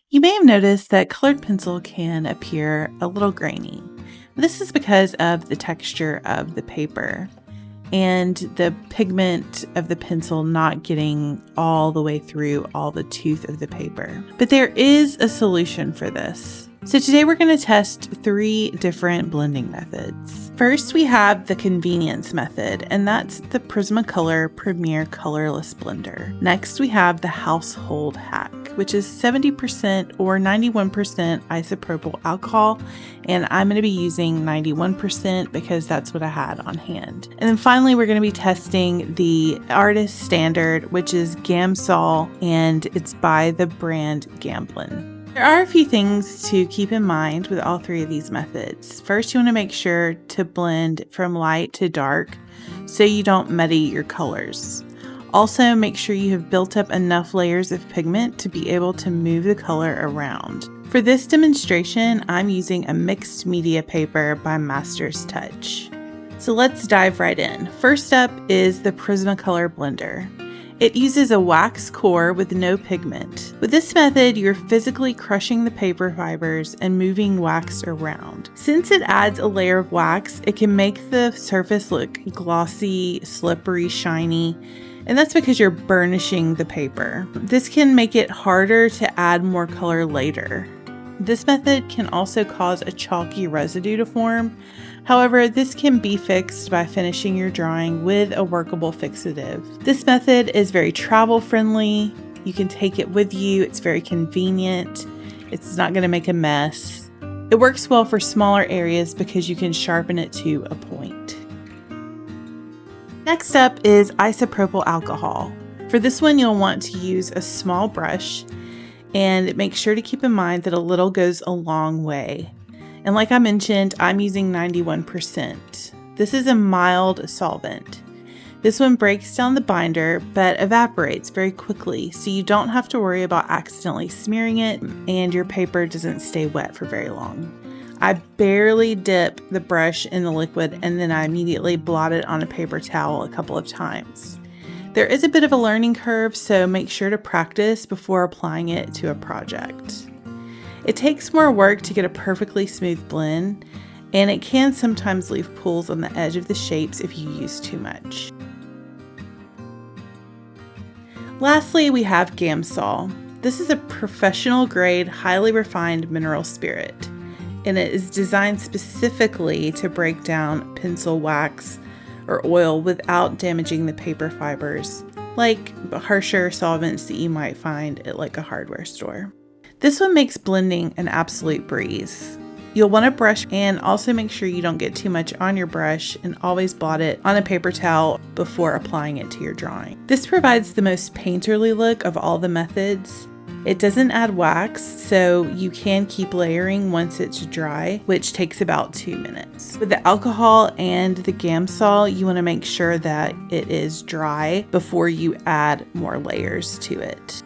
You may have noticed that colored pencil can appear a little grainy. This is because of the texture of the paper and the pigment of the pencil not getting all the way through all the tooth of the paper. But there is a solution for this. So today we're going to test 3 different blending methods. First, we have the convenience method, and that's the Prismacolor Premier Colorless Blender. Next, we have the household hack, which is 70% or 91% isopropyl alcohol, and I'm going to be using 91% because that's what I had on hand. And then finally, we're going to be testing the artist standard, which is Gamsol, and it's by the brand Gamblin. There are a few things to keep in mind with all 3 of these methods. First, you want to make sure to blend from light to dark so you don't muddy your colors. Also, make sure you have built up enough layers of pigment to be able to move the color around. For this demonstration, I'm using a mixed media paper by Master's Touch. So let's dive right in. First up is the Prismacolor Blender. It uses a wax core with no pigment. With this method, you're physically crushing the paper fibers and moving wax around. Since it adds a layer of wax, it can make the surface look glossy, slippery, shiny, and that's because you're burnishing the paper. This can make it harder to add more color later. This method can also cause a chalky residue to form. However, this can be fixed by finishing your drawing with a workable fixative. This method is very travel friendly. You can take it with you. It's very convenient. It's not going to make a mess. It works well for smaller areas because you can sharpen it to a point. Next up is isopropyl alcohol. For this one, you'll want to use a small brush, and make sure to keep in mind that a little goes a long way. And like I mentioned, I'm using 91%. This is a mild solvent. This one breaks down the binder but evaporates very quickly, so you don't have to worry about accidentally smearing it and your paper doesn't stay wet for very long. I barely dip the brush in the liquid and then I immediately blot it on a paper towel a couple of times. There is a bit of a learning curve, so make sure to practice before applying it to a project. It takes more work to get a perfectly smooth blend, and it can sometimes leave pools on the edge of the shapes if you use too much. Lastly, we have Gamsol. This is a professional grade, highly refined mineral spirit, and it is designed specifically to break down pencil wax or oil without damaging the paper fibers, like harsher solvents that you might find at like a hardware store. This one makes blending an absolute breeze. You'll want to brush and also make sure you don't get too much on your brush and always blot it on a paper towel before applying it to your drawing. This provides the most painterly look of all the methods. It doesn't add wax, so you can keep layering once it's dry, which takes about 2 minutes. With the alcohol and the Gamsol, you want to make sure that it is dry before you add more layers to it.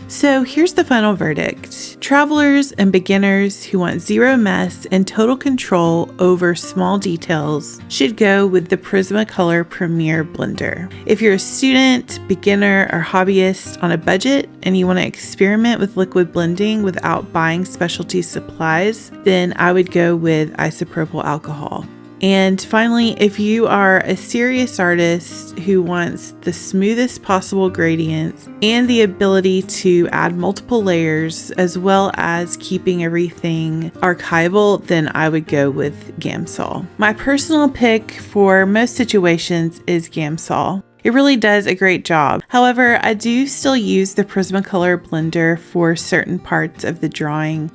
So here's the final verdict. Travelers and beginners who want zero mess and total control over small details should go with the Prismacolor Premier Blender. If you're a student, beginner, or hobbyist on a budget and you want to experiment with liquid blending without buying specialty supplies, then I would go with isopropyl alcohol. And finally, if you are a serious artist who wants the smoothest possible gradients and the ability to add multiple layers as well as keeping everything archival, then I would go with Gamsol. My personal pick for most situations is Gamsol. It really does a great job. However, I do still use the Prismacolor Blender for certain parts of the drawing,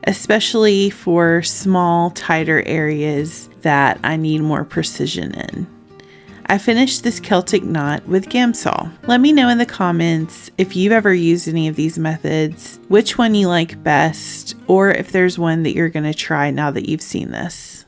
especially for small, tighter areas that I need more precision in. I finished this Celtic knot with Gamsol. Let me know in the comments if you've ever used any of these methods, which one you like best, or if there's one that you're going to try now that you've seen this.